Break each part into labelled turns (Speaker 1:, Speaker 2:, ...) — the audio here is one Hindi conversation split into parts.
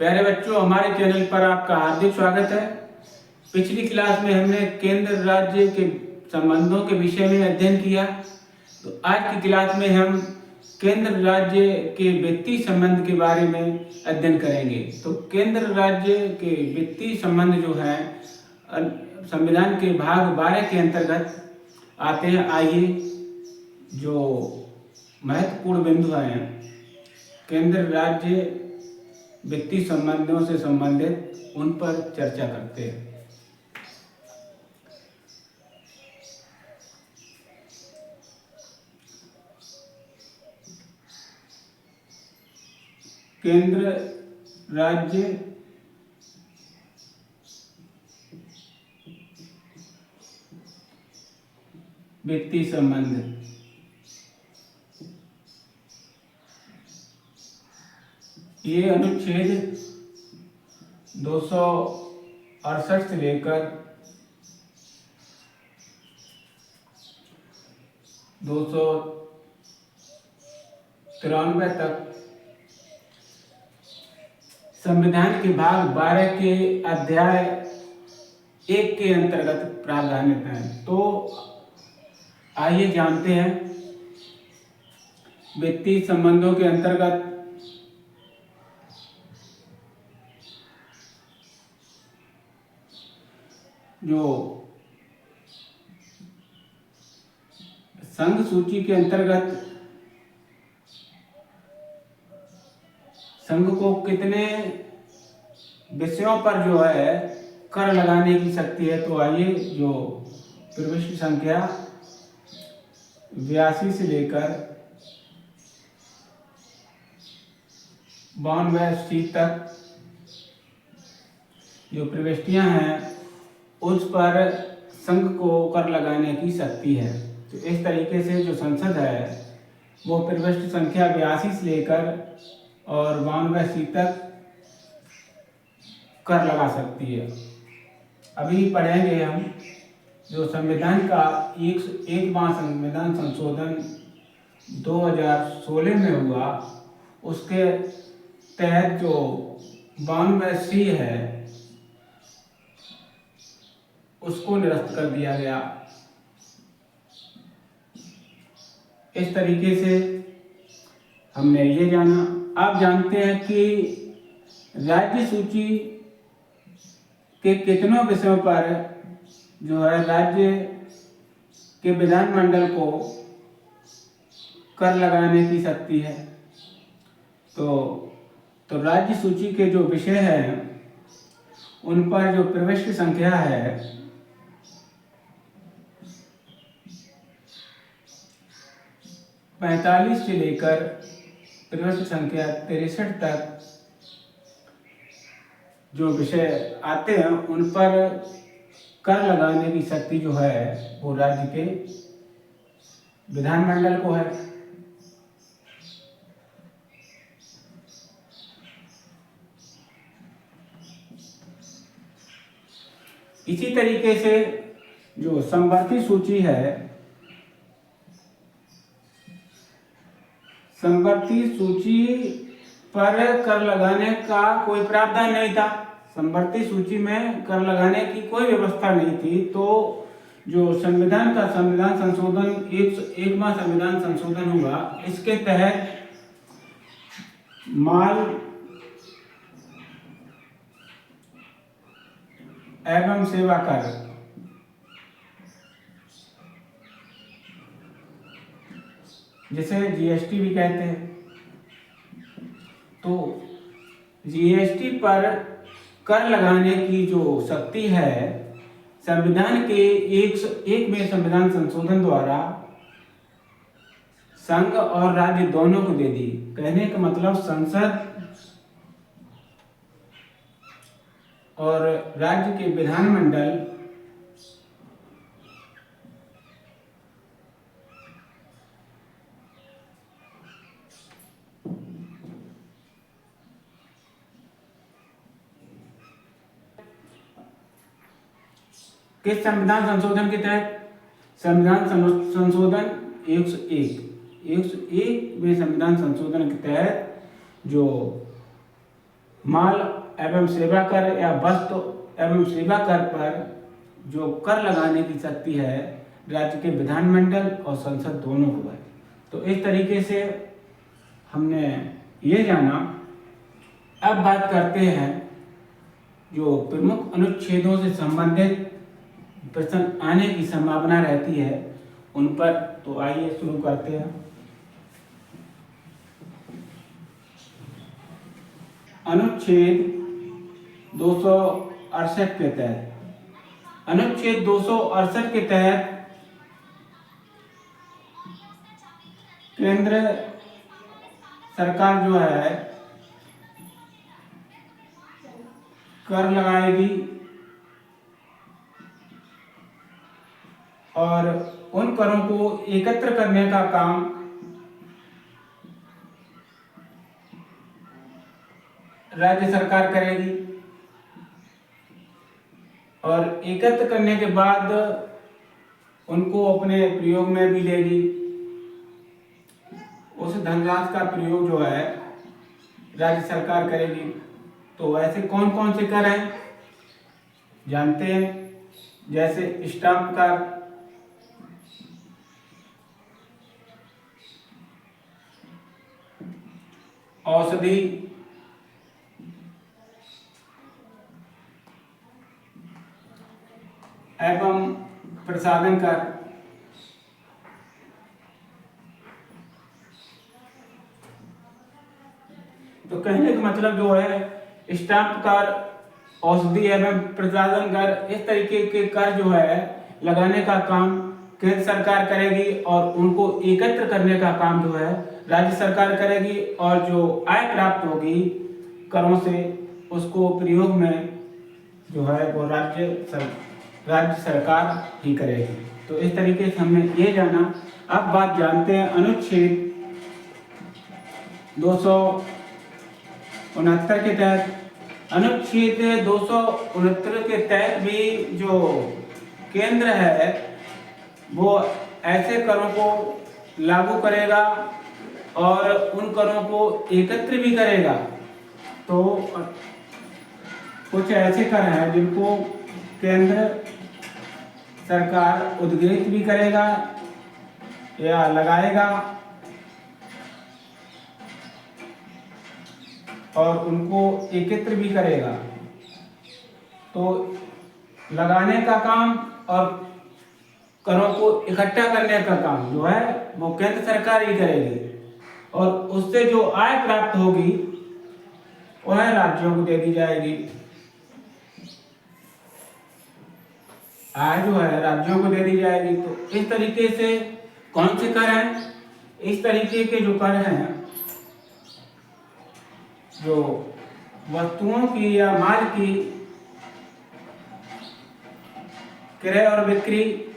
Speaker 1: प्यारे बच्चों, हमारे चैनल पर आपका हार्दिक स्वागत है। पिछली क्लास में हमने केंद्र राज्य के संबंधों के विषय में अध्ययन किया। तो आज की क्लास में हम केंद्र राज्य के वित्तीय संबंध के बारे में अध्ययन करेंगे। तो केंद्र राज्य के वित्तीय संबंध जो है संविधान के भाग 12 के अंतर्गत आते हैं। आइए जो महत्वपूर्ण बिंदु हैं केंद्र राज्य वित्तीय संबंधों से संबंधित उन पर चर्चा करते हैं। केंद्र राज्य वित्तीय संबंध ये अनुच्छेद 268 से लेकर 293 तक संविधान के भाग 12 के अध्याय 1 के अंतर्गत प्रावधानित हैं। तो आइए जानते हैं वित्तीय संबंधों के अंतर्गत जो संघ सूची के अंतर्गत संघ को कितने विषयों पर जो है कर लगाने की शक्ति है। तो आइए जो प्रविष्टि संख्या 82 से लेकर 92 तक जो प्रविष्टियां हैं उस पर संघ को कर लगाने की शक्ति है। तो इस तरीके से जो संसद है वो प्रविष्टि संख्या 82 से लेकर और 92 तक कर लगा सकती है। अभी पढ़ेंगे हम जो संविधान का एक संविधान संशोधन 2016 में हुआ, उसके तहत जो 92 है उसको निरस्त कर दिया गया। इस तरीके से हमने ये जाना। आप जानते हैं कि राज्य सूची के कितनों विषयों पर जो है राज्य के विधानमंडल को कर लगाने की शक्ति है। तो राज्य सूची के जो विषय हैं उन पर जो प्रविष्टि संख्या है 45 से लेकर प्रविष्टि संख्या 63 तक जो विषय आते हैं उन पर कर लगाने की शक्ति जो है वो राज्य के विधानमंडल को है। इसी तरीके से जो समवर्ती सूची है, समवर्ती सूची पर कर लगाने का कोई प्रावधान नहीं था। समवर्ती सूची में कर लगाने की कोई व्यवस्था नहीं थी। तो जो संविधान का संविधान संशोधन 1वां संविधान संशोधन हुआ, इसके तहत माल एवं सेवा कर जिसे जीएसटी भी कहते हैं, तो जीएसटी पर कर लगाने की जो शक्ति है संविधान के 1वें संविधान संशोधन द्वारा संघ और राज्य दोनों को दे दी। कहने का मतलब संसद और राज्य के विधानमंडल किस संविधान संशोधन के तहत? संविधान संशोधन 101 में संविधान संशोधन के तहत जो माल एवं सेवा कर या वस्तु एवं सेवा कर पर जो कर लगाने की शक्ति है राज्य के विधानमंडल और संसद दोनों को है। तो इस तरीके से हमने ये जाना। अब बात करते हैं जो प्रमुख अनुच्छेदों से संबंधित प्रश्न आने की संभावना रहती है उन पर। तो आइए शुरू करते हैं। अनुच्छेद 268 के तहत, अनुच्छेद 268 के तहत केंद्र सरकार जो है कर लगाएगी और उन करों को एकत्र करने का काम राज्य सरकार करेगी और एकत्र करने के बाद उनको अपने प्रयोग में भी लेगी। उस धनराशि का प्रयोग जो है राज्य सरकार करेगी। तो ऐसे कौन कौन से कर हैं जानते हैं, जैसे स्टाम्प कर, औषधि, एवं प्रसाधन कर। तो कहने का मतलब जो है स्टाम्प कर, औषधि एवं प्रसाधन कर, इस तरीके के कर जो है लगाने का काम केंद्र सरकार करेगी और उनको एकत्र करने का काम जो है राज्य सरकार करेगी और जो आय प्राप्त होगी करों से उसको प्रयोग में जो है वो राज्य सरकार ही करेगी। तो इस तरीके से हमने ये जाना। अब बात जानते हैं अनुच्छेद 269 के तहत। अनुच्छेद 269 के तहत भी जो केंद्र है वो ऐसे करों को लागू करेगा और उन करों को एकत्र भी करेगा। तो कुछ ऐसे कर हैं जिनको केंद्र सरकार उद्गृहित भी करेगा या लगाएगा और उनको एकत्र भी करेगा। तो लगाने का काम और करों को इकट्ठा करने का काम जो है वो केंद्र सरकार ही करेगी और उससे जो आय प्राप्त होगी वह राज्यों को दे दी जाएगी। आय जो है राज्यों को दे दी जाएगी। तो इस तरीके से कौन से कर हैं, इस तरीके के जो कर हैं जो वस्तुओं की या माल की क्रय और बिक्री,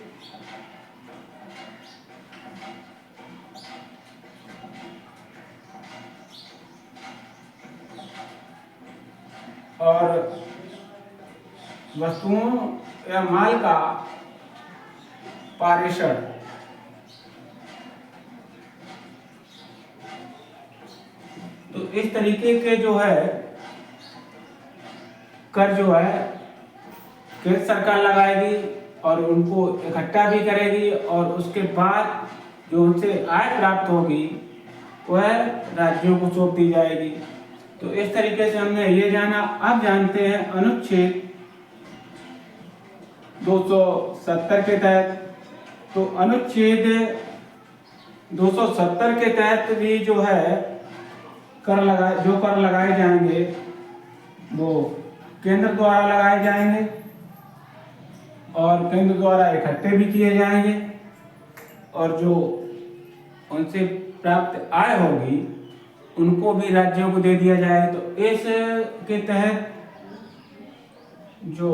Speaker 1: और वस्तुओं या माल का पारेषण, तो इस तरीके के जो है कर जो है केंद्र सरकार लगाएगी और उनको इकट्ठा भी करेगी और उसके बाद जो उनसे आय प्राप्त होगी वह राज्यों को सौंप दी जाएगी। तो इस तरीके से हमने ये जाना। अब जानते हैं अनुच्छेद 270 के तहत। तो अनुच्छेद 270 के तहत भी जो है कर लगाए जाएंगे वो केंद्र द्वारा लगाए जाएंगे और केंद्र द्वारा इकट्ठे भी किए जाएंगे और जो उनसे प्राप्त आय होगी उनको भी राज्यों को दे दिया जाए। तो इस के तहत जो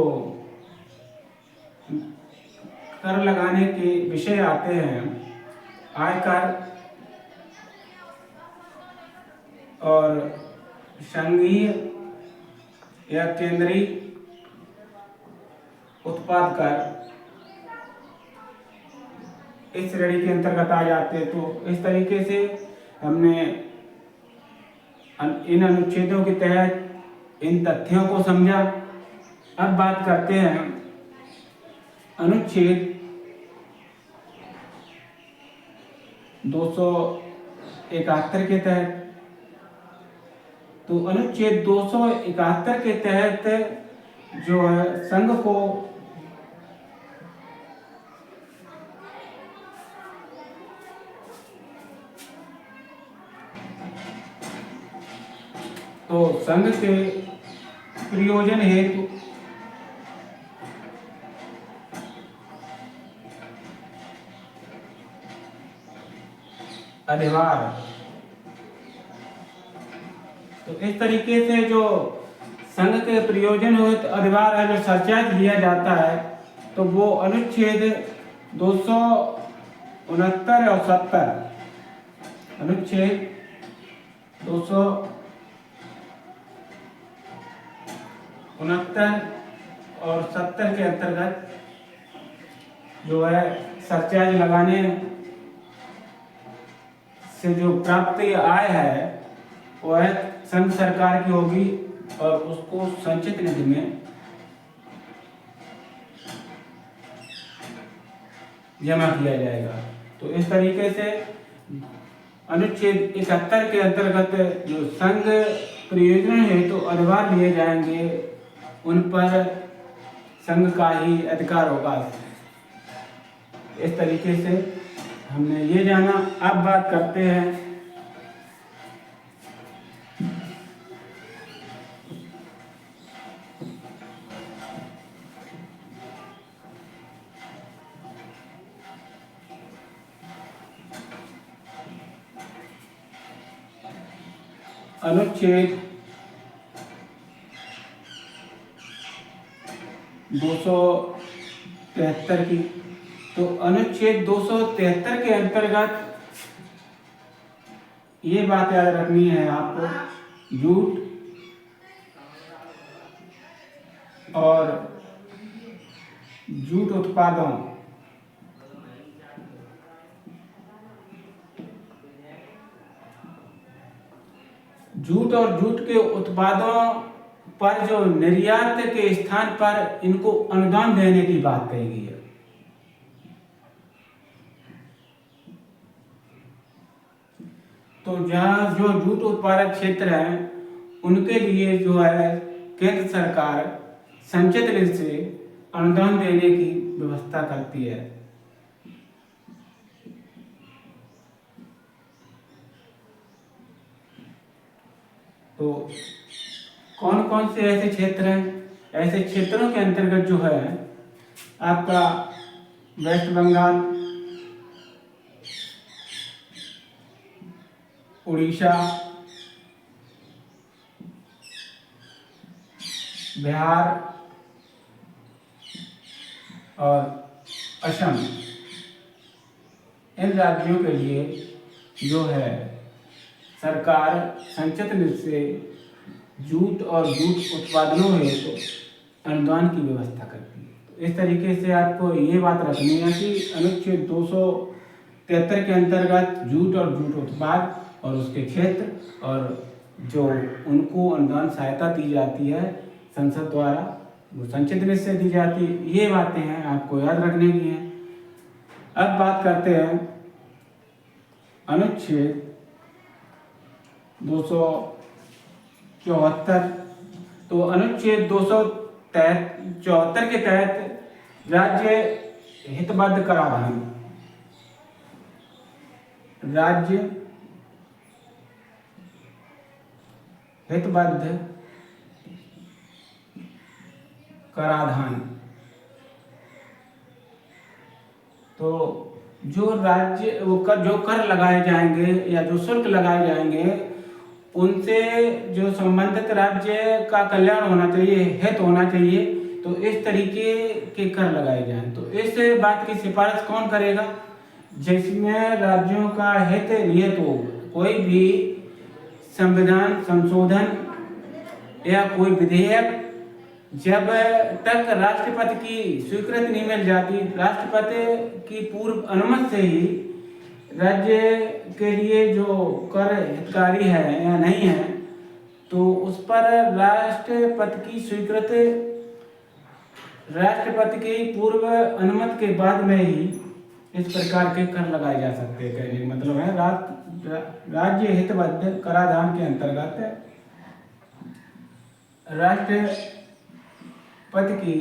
Speaker 1: कर लगाने के विषय आते हैं आयकर और संघीय या केंद्रीय उत्पाद कर इस श्रेणी के अंतर्गत आ जाते हैं। तो इस तरीके से हमने इन अनुच्छेदों के तहत इन तथ्यों को समझा। अब बात करते हैं अनुच्छेद 271 के तहत। तो अनुच्छेद 271 के तहत जो है संघ को संघ के प्रयोजन हेतु अधिभार। तो इस तरीके से जो संघ के प्रयोजन हेतु अधिभार है, जो सरचार्ज लिया जाता है, तो वो अनुच्छेद 269 और 70, अनुच्छेद 269 और 70 के अंतर्गत जो है सरचार्ज लगाने से जो प्राप्त आय है वह संघ सरकार की होगी और उसको संचित निधि में जमा किया जाएगा। तो इस तरीके से अनुच्छेद 71 के अंतर्गत जो संघ प्रयोजन हेतु तो अधिभार लिए जाएंगे उन पर संघ का ही अधिकार होगा। इस तरीके से हमने ये जाना। अब बात करते हैं अनुच्छेद 273 की। तो अनुच्छेद 273 के अंतर्गत ये बात याद रखनी है आपको, जूट और जूट उत्पादों जूट और जूट के उत्पादों पर जो निर्यात के स्थान पर इनको अनुदान देने की बात कही गई है। तो जहाँ जो जूट उत्पादक क्षेत्र हैं उनके लिए जो है केंद्र सरकार संचित निधि से अनुदान देने की व्यवस्था करती है। तो कौन कौन से ऐसे क्षेत्र हैं? ऐसे क्षेत्रों के अंतर्गत जो है आपका वेस्ट बंगाल, उड़ीसा, बिहार और असम, इन राज्यों के लिए जो है सरकार संचित निधि से जूट और जूट उत्पादनों हेतु अनुदान की व्यवस्था करती है। तो इस तरीके से आपको ये बात रखनी है कि अनुच्छेद 273 के अंतर्गत जूट और जूट उत्पाद और उसके क्षेत्र और जो उनको अनुदान सहायता दी जाती है संसद द्वारा, वो संचित निधि से दी जाती है। ये बातें हैं आपको याद रखने की हैं। अब बात करते हैं अनुच्छेद 274। तो अनुच्छेद 274 के तहत राज्य हितबद्ध कराधान, राज्य हितबद्ध कराधान। तो जो राज्य जो कर लगाए जाएंगे या जो शुल्क लगाए जाएंगे उनसे जो संबंधित राज्य का कल्याण होना चाहिए, हित होना चाहिए। तो इस तरीके के कर लगाए जाएं। तो इस बात की सिफारिश कौन करेगा? जिसमें राज्यों का हित निहित हो। कोई भी संविधान संशोधन या कोई विधेयक जब तक राष्ट्रपति की स्वीकृति नहीं मिल जाती, राष्ट्रपति की पूर्व अनुमति से ही राज्य के लिए जो कर हितकारी है या नहीं है तो उस पर राष्ट्रपति की पूर्व अनुमति के बाद में ही इस प्रकार के कर लगाए जा सकते हैं। कहने का मतलब है राज्य हितबद्ध कराधान के अंतर्गत राष्ट्रपति की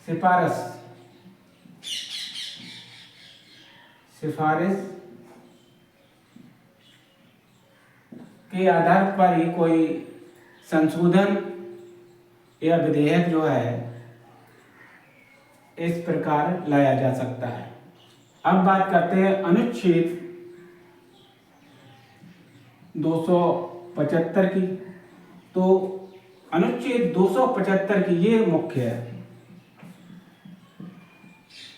Speaker 1: सिफारिश के आधार पर ही कोई संशोधन या विधेयक जो है इस प्रकार लाया जा सकता है। अब बात करते हैं अनुच्छेद 275 की। तो अनुच्छेद 275 की ये मुख्य है,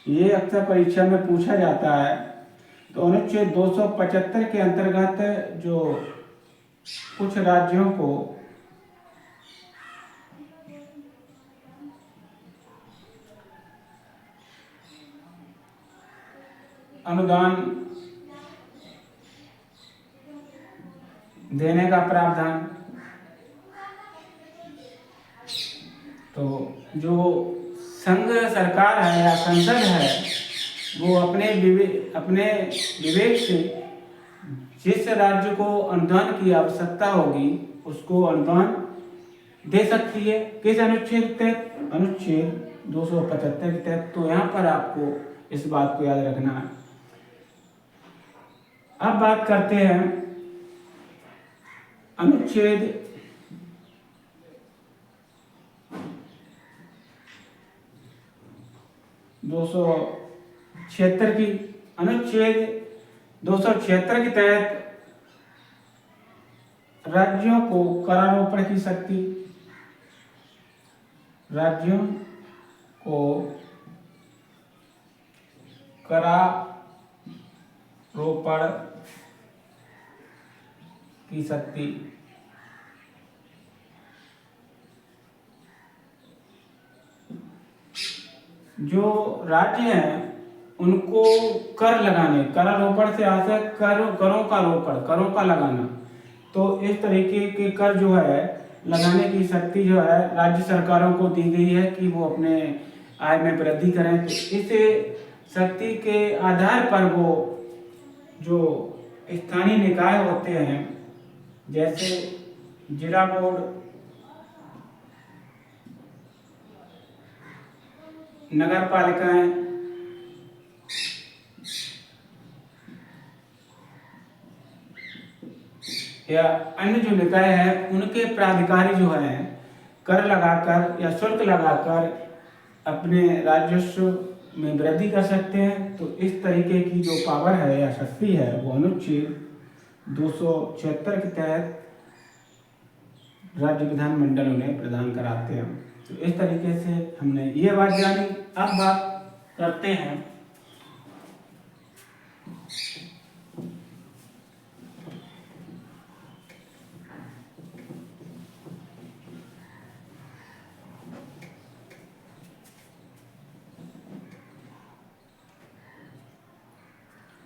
Speaker 1: ये अक्सर परीक्षा में पूछा जाता है। तो अनुच्छेद 275 के अंतर्गत जो कुछ राज्यों को अनुदान देने का प्रावधान, तो जो संघ सरकार है या संसद है वो अपने विवेक से जिस राज्य को अनुदान की आवश्यकता होगी उसको अनुदान दे सकती है। किस अनुच्छेद के तहत? अनुच्छेद 275 के तहत। तो यहाँ पर आपको इस बात को याद रखना है। अब बात करते हैं अनुच्छेद 276 की। अनुच्छेद 276 के तहत राज्यों को करारोपण की शक्ति, राज्यों को करारोपण की शक्ति जो राज्य हैं उनको कर लगाने, करारोपण से आशय करों का रोपण, करों का लगाना। तो इस तरीके के कर जो है लगाने की शक्ति जो है राज्य सरकारों को दी गई है कि वो अपने आय में वृद्धि करें। तो इस शक्ति के आधार पर वो जो स्थानीय निकाय होते हैं जैसे जिला बोर्ड, नगर पालिकाएं, या अन्य जो निकाय है उनके प्राधिकारी जो हैं कर लगाकर या शुल्क लगाकर अपने राजस्व में वृद्धि कर सकते हैं। तो इस तरीके की जो पावर है या शक्ति है वो अनुच्छेद 276 के तहत राज्य विधानमंडल उन्हें प्रदान कराते हैं। तो इस तरीके से हमने ये बात जानी। अब बात करते हैं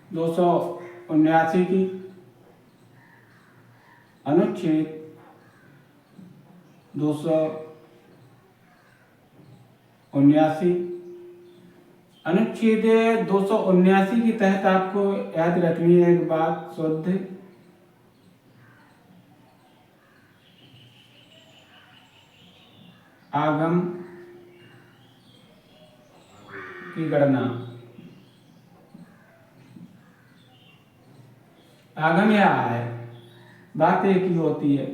Speaker 1: दो सौ 79 की। अनुच्छेद 279, अनुच्छेद 279 के तहत आपको याद रखनी है एक बात, शुद्ध आगम की गणना। आगम या आय बात एक ही होती है।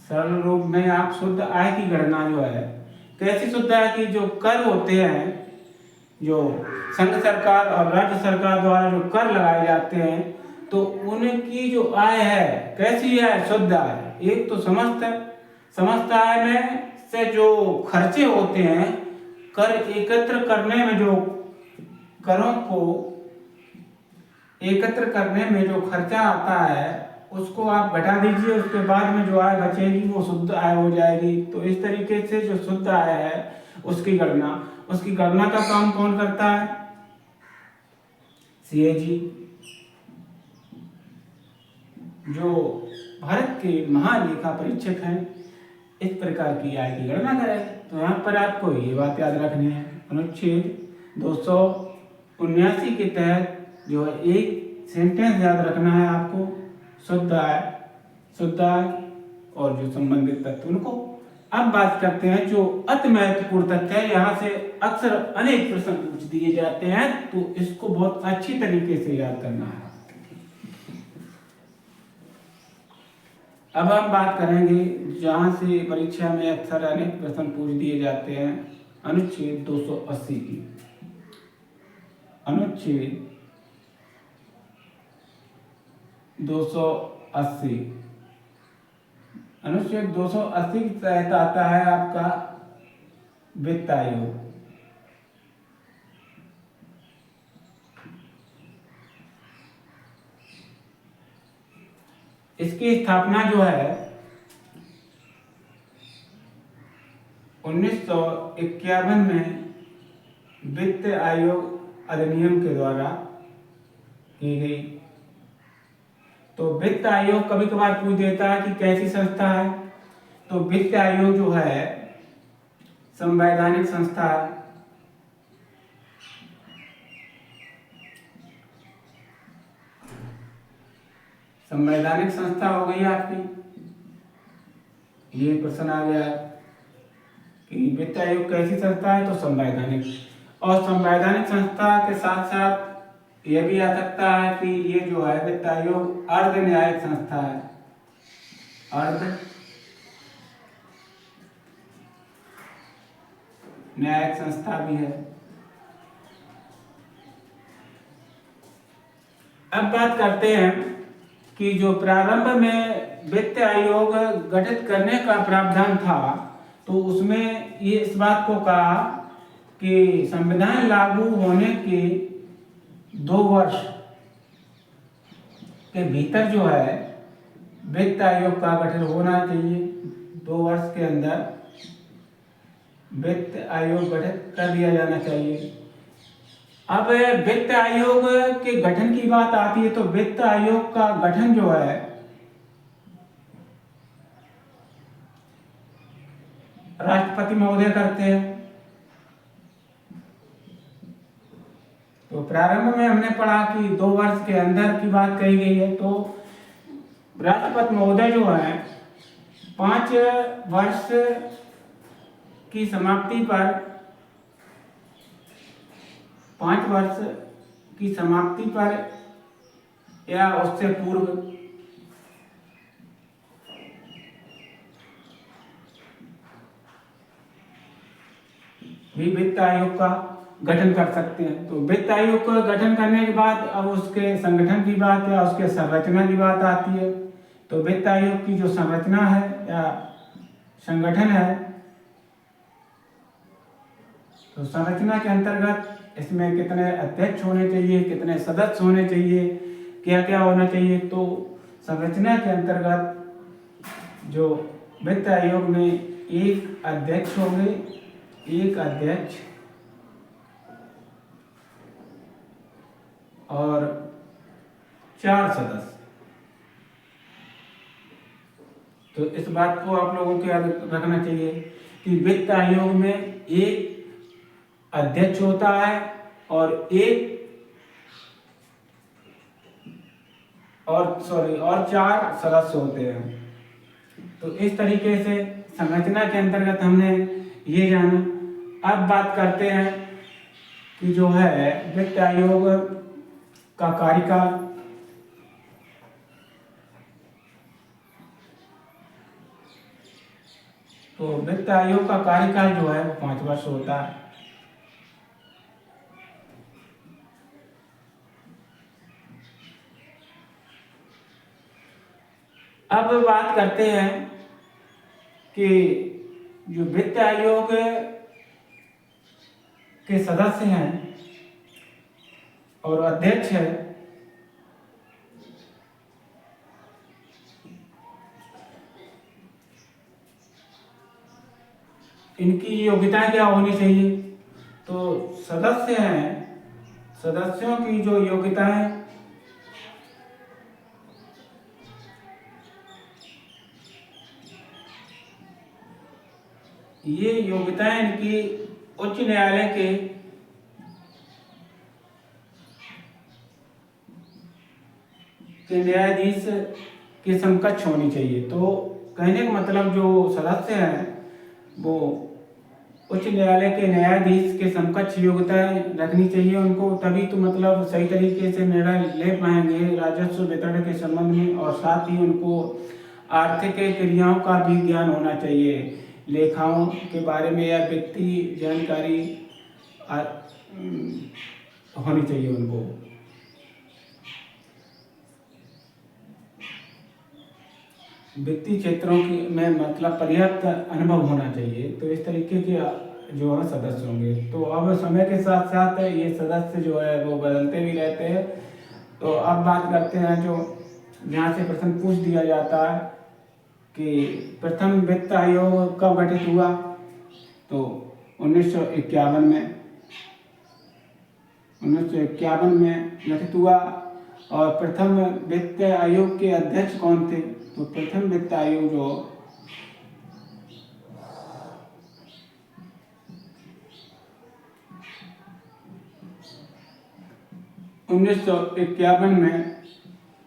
Speaker 1: सरल रूप में आप शुद्ध आय की गणना जो है कैसी शुद्ध आय की, जो कर होते हैं, जो संघ सरकार और राज्य सरकार द्वारा जो कर लगाए जाते हैं तो उनकी जो आय है कैसी है, शुद्ध आय। एक तो समस्त आय में से जो खर्चे होते हैं, कर एकत्र करने में जो करों को एकत्र करने में जो खर्चा आता है उसको आप घटा दीजिए, उसके बाद में जो आय बचेगी वो शुद्ध आय हो जाएगी। तो इस तरीके से जो शुद्ध आय है उसकी गणना का काम कौन करता है? सीएजी। जो भारत के महालेखा परीक्षक हैं इस प्रकार की आय की गणना करें। तो यहाँ पर आपको ये बात याद रखनी है, अनुच्छेद 279 के तहत जो है एक सेंटेंस याद रखना है आपको, शुद्ध आय और जो संबंधित तथ्य उनको। अब बात करते हैं जो अति महत्वपूर्ण तथ्य है, यहाँ से अक्सर अनेक प्रश्न पूछ दिए जाते हैं, तो इसको बहुत अच्छी तरीके से याद करना है। अब हम बात करेंगे जहाँ से परीक्षा में अक्सर अनेक प्रश्न पूछ दिए जाते हैं, अनुच्छेद 280 की। अनुच्छेद 280 अनुच्छेद 280 के तहत आता है आपका वित्त आयोग। इसकी स्थापना जो है 1951 में वित्त आयोग अधिनियम के द्वारा की गई। तो वित्त आयोग कभी कभार पूछ देता है कि कैसी संस्था है, तो वित्त आयोग जो है संवैधानिक संस्था है। संवैधानिक संस्था हो गई आपकी। ये प्रश्न आ गया कि वित्त आयोग कैसी संस्था है, तो संवैधानिक। और संवैधानिक संस्था के साथ साथ यह भी आ सकता है कि ये जो है वित्त आयोग अर्ध न्यायिक संस्था है, अर्ध न्यायिक संस्था भी है। अब बात करते हैं कि जो प्रारंभ में वित्त आयोग गठित करने का प्रावधान था, तो उसमें ये इस बात को कहा कि संविधान लागू होने के 2 वर्ष के भीतर जो है वित्त आयोग का गठन होना चाहिए। 2 वर्ष के अंदर वित्त आयोग गठित कर दिया जाना चाहिए। अब वित्त आयोग के गठन की बात आती है, तो वित्त आयोग का गठन जो है राष्ट्रपति महोदय करते हैं। तो प्रारंभ में हमने पढ़ा कि 2 वर्ष के अंदर की बात कही गई है, तो राष्ट्रपति महोदय जो है 5 वर्ष की समाप्ति पर 5 वर्ष की समाप्ति पर या उससे पूर्व भी वित्त आयोग का गठन कर सकते हैं। तो वित्त आयोग का गठन करने के बाद अब उसके संगठन की बात या उसके संरचना की बात आती है। तो वित्त आयोग की जो संरचना है या संगठन है, तो संरचना के अंतर्गत इसमें कितने अध्यक्ष होने चाहिए, कितने सदस्य होने चाहिए, क्या क्या होना चाहिए। तो संरचना के अंतर्गत जो वित्त आयोग में एक अध्यक्ष होंगे, एक अध्यक्ष और 4 सदस्य। तो इस बात को आप लोगों को याद रखना चाहिए कि वित्त आयोग में एक अध्यक्ष होता है और 4 सदस्य होते हैं। तो इस तरीके से संरचना के अंतर्गत हमने ये जाना। अब बात करते हैं कि जो है वित्त आयोग का कार्यकाल। तो वित्त आयोग का कार्यकाल जो है 5 वर्ष होता है। अब बात करते हैं कि जो वित्त आयोग के सदस्य हैं और अध्यक्ष है, इनकी योग्यता क्या होनी चाहिए। तो सदस्य हैं, सदस्यों की जो योग्यताएं ये योग्यताएं इनकी उच्च न्यायालय के न्यायाधीश के समकक्ष होनी चाहिए। तो कहने का मतलब जो सदस्य हैं वो उच्च न्यायालय के न्यायाधीश के समकक्ष योग्यताएं रखनी चाहिए उनको, तभी तो मतलब सही तरीके से निर्णय ले पाएंगे राजस्व वितरण के संबंध में। और साथ ही उनको आर्थिक क्रियाओं का भी ज्ञान होना चाहिए, लेखाओं के बारे में या वित्तीय जानकारी होनी चाहिए उनको। वित्तीय क्षेत्रों की में मतलब पर्याप्त अनुभव होना चाहिए। तो इस तरीके के जो है सदस्य होंगे। तो अब समय के साथ साथ ये सदस्य जो है वो बदलते भी रहते हैं। तो अब बात करते हैं जो यहाँ से प्रश्न पूछ दिया जाता है कि प्रथम वित्त आयोग कब गठित हुआ, तो 1951 में गठित हुआ। और प्रथम वित्त आयोग के अध्यक्ष कौन थे, तो प्रथम वित्त आयोग जो 1951 में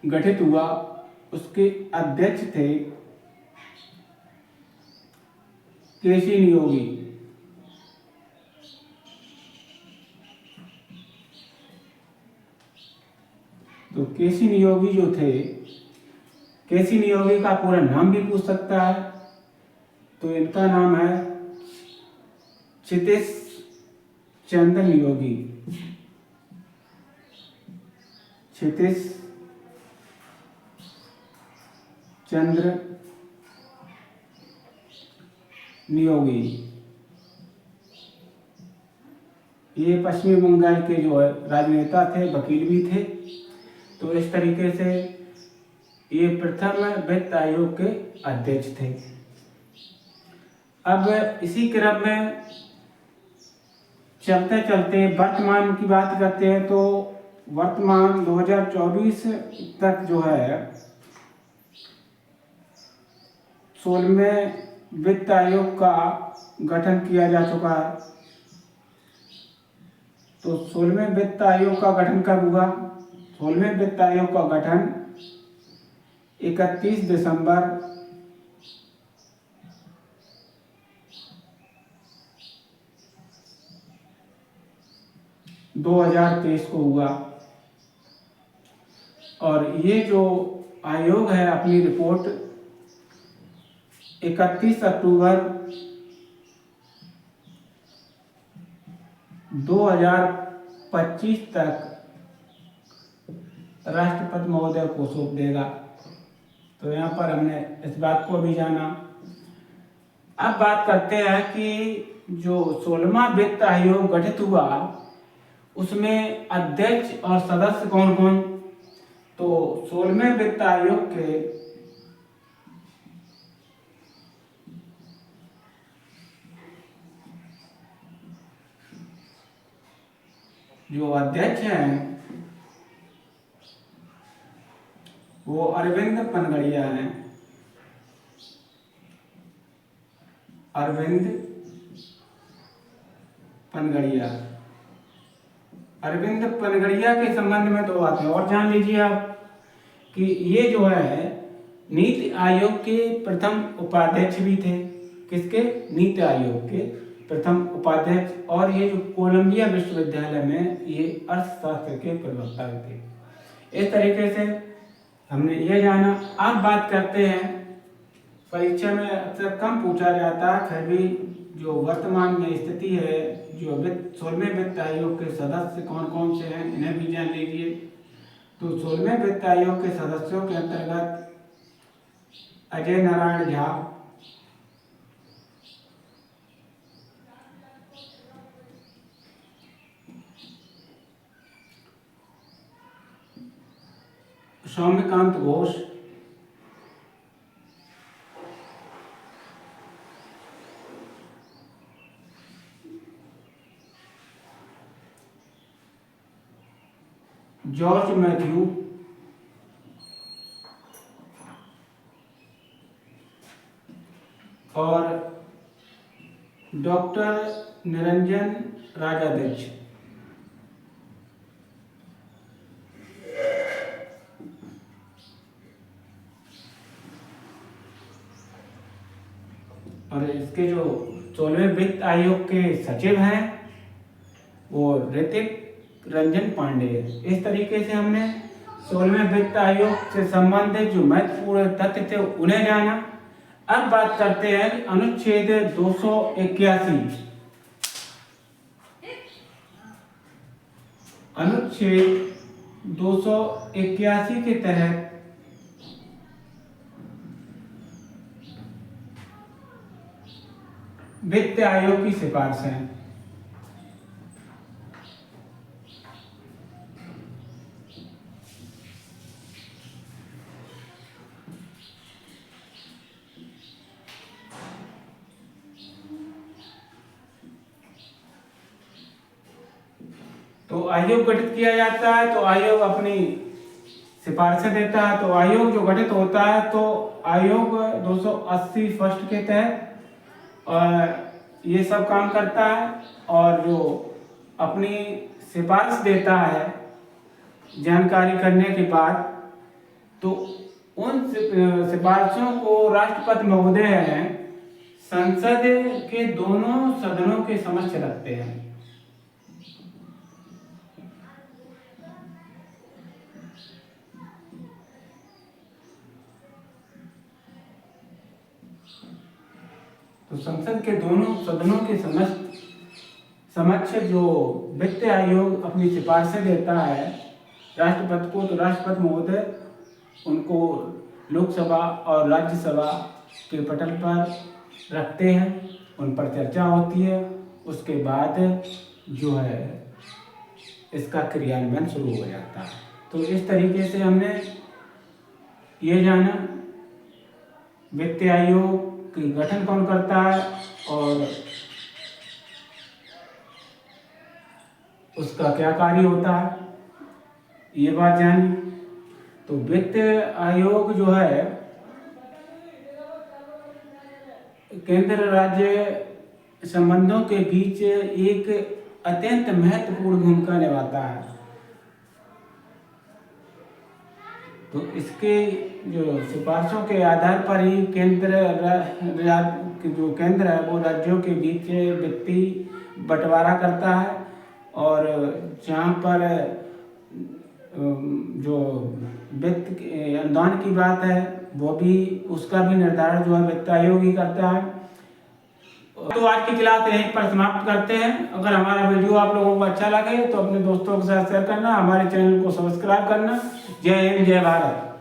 Speaker 1: गठित हुआ, उसके अध्यक्ष थे केसी नियोगी। तो केसी नियोगी जो थे, केसी नियोगी का पूरा नाम भी पूछ सकता है, तो इनका नाम है क्षितिज चंद्र नियोगी। क्षितिज चंद्र नियोगी। ये पश्चिमी बंगाल के जो है राजनेता थे, वकील भी थे। तो इस तरीके से ये प्रथम वित्त आयोग के अध्यक्ष थे। अब इसी क्रम में चलते चलते वर्तमान की बात करते हैं। तो वर्तमान 2024 तक जो है 16वें वित्त आयोग का गठन किया जा चुका है। तो 16वें वित्त आयोग का गठन कब हुआ, 16वें वित्त आयोग का गठन 31 दिसंबर 2023 को हुआ। और ये जो आयोग है अपनी रिपोर्ट 31 अक्टूबर 2025 तक राष्ट्रपति महोदय को सौंप देगा। तो यहाँ पर हमने इस बात को भी जाना। अब बात करते हैं कि जो 16वां वित्त आयोग गठित हुआ उसमें अध्यक्ष और सदस्य कौन कौन। तो 16वें वित्त आयोग के जो अध्यक्ष हैं वो अरविंद पनगड़िया हैं। अरविंद पनगड़िया। अरविंद पनगड़िया के संबंध में दो बातें और जान लीजिए आप कि ये जो है नीति आयोग के प्रथम उपाध्यक्ष भी थे। किसके, नीति आयोग के प्रथम उपाध्यक्ष। और ये जो कोलंबिया विश्वविद्यालय में ये अर्थशास्त्र के प्रवक्ता भी थे। इस तरीके से हमने ये जाना। अब बात करते हैं, परीक्षा में अक्सर कम पूछा जाता है, फिर भी जो वर्तमान में स्थिति है, जो 16वें वित्त आयोग के सदस्य कौन कौन से हैं इन्हें भी जान लीजिए। तो 16वें वित्त आयोग के सदस्यों के अंतर्गत अजय नारायण झा, सौम्यकांत घोष, जॉर्ज मैथ्यू, और डॉक्टर निरंजन राजाध्यक्ष। और इसके जो 16वें वित्त आयोग के सचिव हैं वो ऋतिक रंजन पांडे। इस तरीके से हमने 16वें वित्त आयोग से संबंधित जो महत्वपूर्ण तथ्य थे उन्हें जाना। अब बात करते हैं अनुच्छेद 281। अनुच्छेद 281 के तहत वित्त आयोग की सिफारिशें। तो आयोग गठित किया जाता है तो आयोग अपनी सिफारिशें देता है। तो आयोग जो गठित होता है तो आयोग 280 फर्स्ट के तहत ये सब काम करता है और जो अपनी सिफारिश देता है जानकारी करने के बाद तो उन सिफारिशों को राष्ट्रपति महोदय हैं संसद के दोनों सदनों के समक्ष रखते हैं। तो संसद के दोनों सदनों के समक्ष जो वित्त आयोग अपनी सिफारिशें देता है राष्ट्रपति को, तो राष्ट्रपति महोदय उनको लोकसभा और राज्यसभा के पटल पर रखते हैं, उन पर चर्चा होती है। उसके बाद जो है इसका क्रियान्वयन शुरू हो जाता है। तो इस तरीके से हमने ये जाना वित्त आयोग की गठन कौन करता है और उसका क्या कार्य होता है, ये बात जानी। तो वित्त आयोग जो है केंद्र राज्य संबंधों के बीच एक अत्यंत महत्वपूर्ण भूमिका निभाता है। तो इसके जो सिफारिशों के आधार पर ही जो केंद्र है वो राज्यों के बीच वित्तीय बंटवारा करता है और जहाँ पर जो वित्त अनुदान की बात है वो भी उसका भी निर्धारण जो है वित्त आयोग ही करता है। तो आज की क्लास यहीं पर समाप्त करते हैं। अगर हमारा वीडियो आप लोगों को अच्छा लगे तो अपने दोस्तों के साथ शेयर करना, हमारे चैनल को सब्सक्राइब करना। जय हिंद, जय भारत।